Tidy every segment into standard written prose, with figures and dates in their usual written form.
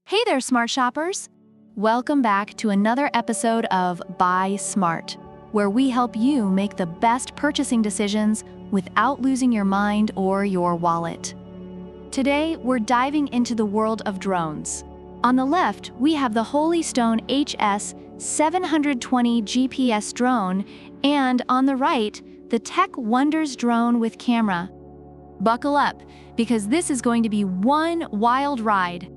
Hey there, smart shoppers! Welcome back to another episode of Buy Smart, where we help you make the best purchasing decisions without losing your mind or your wallet. Today, we're diving into the world of drones. On the left, we have the Holystone HS720 GPS drone, and on the right, the Techwonderz drone with camera. Buckle up, because this is going to be one wild ride.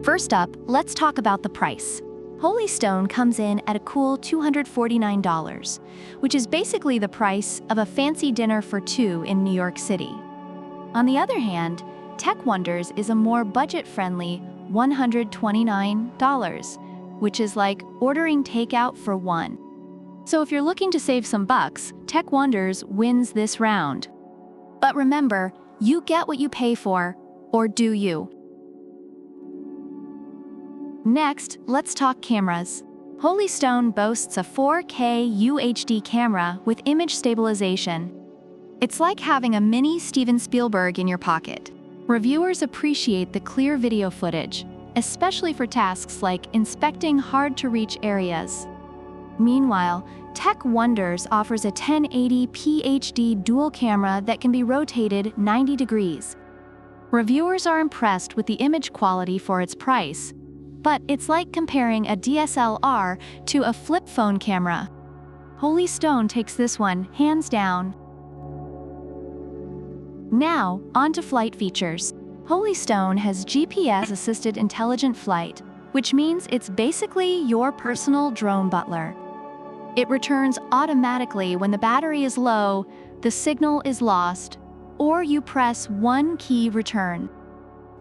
First up, let's talk about the price. Holystone comes in at a cool $249, which is basically the price of a fancy dinner for two in New York City. On the other hand, Techwonderz is a more budget-friendly $129, which is like ordering takeout for one. So if you're looking to save some bucks, Techwonderz wins this round. But remember, you get what you pay for, or do you? Next, let's talk cameras. Holystone boasts a 4K UHD camera with image stabilization. It's like having a mini Steven Spielberg in your pocket. Reviewers appreciate the clear video footage, especially for tasks like inspecting hard-to-reach areas. Meanwhile, Techwonderz offers a 1080p HD dual camera that can be rotated 90 degrees. Reviewers are impressed with the image quality for its price, but it's like comparing a DSLR to a flip phone camera. Holystone takes this one hands down. Now, on to flight features. Holystone has GPS-assisted intelligent flight, which means it's basically your personal drone butler. It returns automatically when the battery is low, the signal is lost, or you press one key return.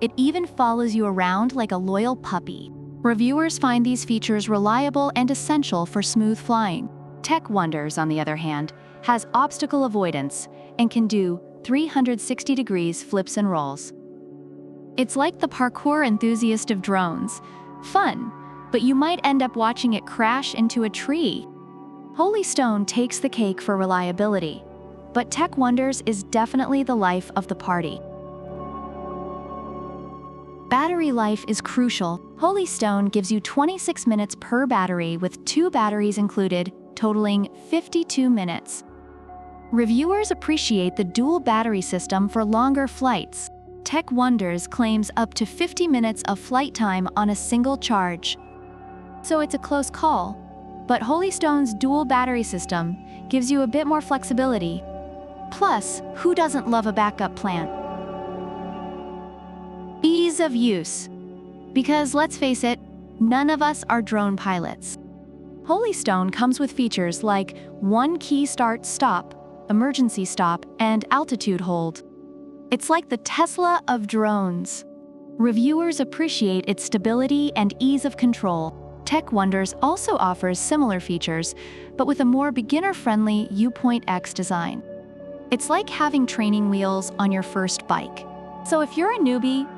It even follows you around like a loyal puppy. Reviewers find these features reliable and essential for smooth flying. Techwonderz, on the other hand, has obstacle avoidance and can do 360 degrees flips and rolls. It's like the parkour enthusiast of drones. Fun, but you might end up watching it crash into a tree. Holystone takes the cake for reliability, but Techwonderz is definitely the life of the party. Battery life is crucial. Holystone gives you 26 minutes per battery with 2 batteries included, totaling 52 minutes. Reviewers appreciate the dual battery system for longer flights. Techwonderz claims up to 50 minutes of flight time on a single charge. So it's a close call, but Holystone's dual battery system gives you a bit more flexibility. Plus, who doesn't love a backup plan? Ease of use. Because let's face it, none of us are drone pilots. Holystone comes with features like one key start-stop, emergency stop, and altitude hold. It's like the Tesla of drones. Reviewers appreciate its stability and ease of control. Techwonderz also offers similar features, but with a more beginner-friendly U-Point X design. It's like having training wheels on your first bike. So if you're a newbie,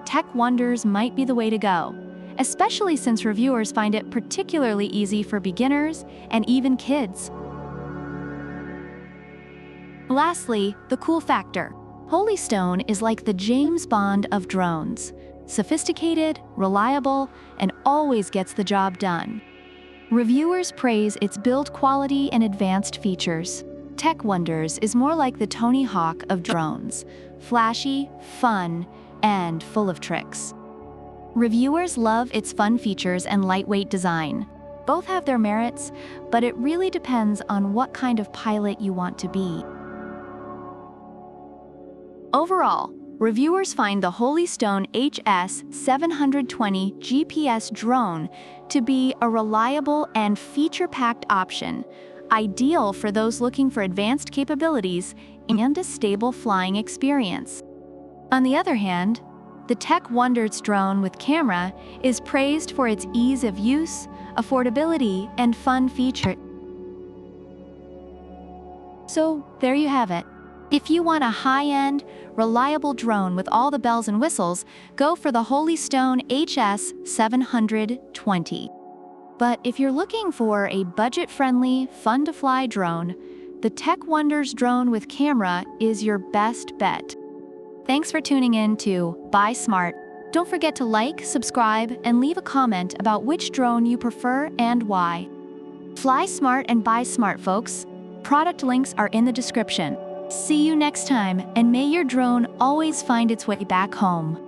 Techwonderz might be the way to go, especially since reviewers find it particularly easy for beginners and even kids. Lastly, the cool factor. Holystone is like the James Bond of drones. Sophisticated, reliable, and always gets the job done. Reviewers praise its build quality and advanced features. Techwonderz is more like the Tony Hawk of drones, flashy, fun, and full of tricks. Reviewers love its fun features and lightweight design. Both have their merits, but it really depends on what kind of pilot you want to be. Overall, reviewers find the Holystone HS720 GPS drone to be a reliable and feature-packed option, ideal for those looking for advanced capabilities and a stable flying experience. On the other hand, the Techwonderz drone with camera is praised for its ease of use, affordability, and fun features. So, there you have it. If you want a high-end, reliable drone with all the bells and whistles, go for the Holystone HS720. But if you're looking for a budget-friendly, fun-to-fly drone, the Techwonderz drone with camera is your best bet. Thanks for tuning in to Buy Smart. Don't forget to like, subscribe, and leave a comment about which drone you prefer and why. Fly smart and buy smart, folks. Product links are in the description. See you next time, and may your drone always find its way back home.